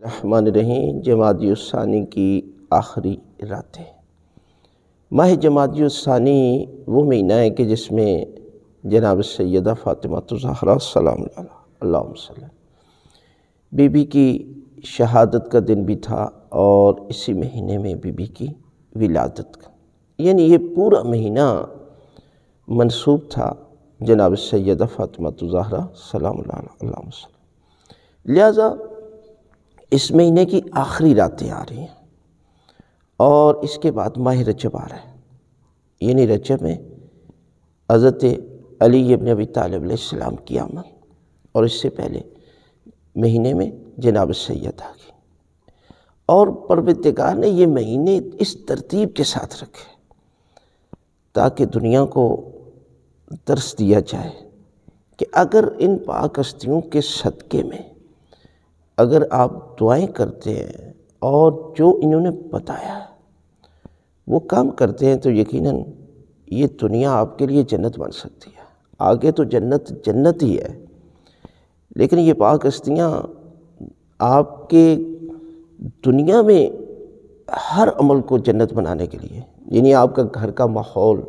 الرحمن الرحیم جمادی الثانی کی آخری راتیں۔ ماہ جمادی الثانی وہ مہینہ ہے کہ جس میں جناب سیدہ فاطمہ الزہرا سلام اللہ اللہم صلی بی بی کی شہادت کا دن بھی تھا، اور اسی مہینے میں بی بی کی ولادت کا، یعنی یہ پورا مہینہ منسوب تھا جناب سیدہ فاطمہ الزہرا سلام اللہ اللہم صلی۔ لہٰذا اس مہینے کی آخری راتیں آ رہی ہیں، اور اس کے بعد ماہ رجب آ رہا ہے، یعنی رجب میں حضرت علی ابن ابی طالب علیہ السلام کی آمد، اور اس سے پہلے مہینے میں جناب سید آ گئی، اور پروردگار نے یہ مہینے اس ترتیب کے ساتھ رکھے تاکہ دنیا کو درس دیا جائے کہ اگر ان پاک ہستیوں کے صدقے میں اگر آپ دعائیں کرتے ہیں اور جو انہوں نے بتایا ہے وہ کام کرتے ہیں تو یقیناً یہ دنیا آپ کے لیے جنت بن سکتی ہے۔ آگے تو جنت ہی ہے، لیکن یہ پاک ہستیاں آپ کے دنیا میں ہر عمل کو جنت بنانے کے لیے، یعنی آپ کا گھر کا ماحول،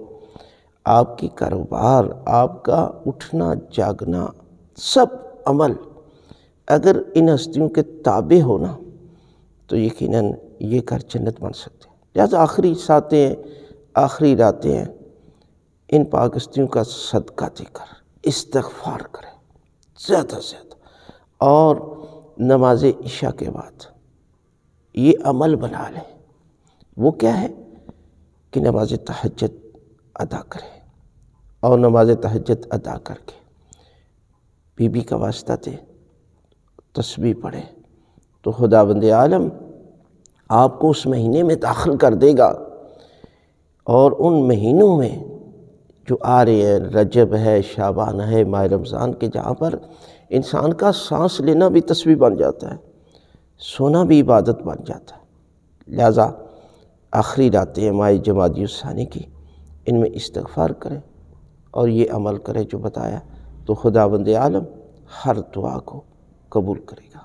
آپ کی کاروبار، آپ کا اٹھنا جاگنا، سب عمل اگر ان ہستیوں کے تابع ہونا تو یقیناً یہ گھر جنت بن سکتے ہیں۔ لہٰذا آخری ساتیں، آخری راتیں ہیں، ان پاک ہستیوں کا صدقہ دے کر استغفار کریں زیادہ سے زیادہ، اور نماز عشاء کے بعد یہ عمل بنا لیں۔ وہ کیا ہے کہ نماز تہجد ادا کریں، اور نماز تہجد ادا کر کے بی بی کا واسطہ دیں، تسبیح پڑھیں، تو خداوند عالم آپ کو اس مہینے میں داخل کر دے گا۔ اور ان مہینوں میں جو آ رہے ہیں، رجب ہے، شعبان ہے، ماہ رمضان کے، جہاں پر انسان کا سانس لینا بھی تسبیح بن جاتا ہے، سونا بھی عبادت بن جاتا ہے۔ لہٰذا آخری راتیں ہیں ماہ جمادی الثانی کی، ان میں استغفار کریں اور یہ عمل کریں جو بتایا، تو خداوند عالم ہر دعا کو قبول کرے گا۔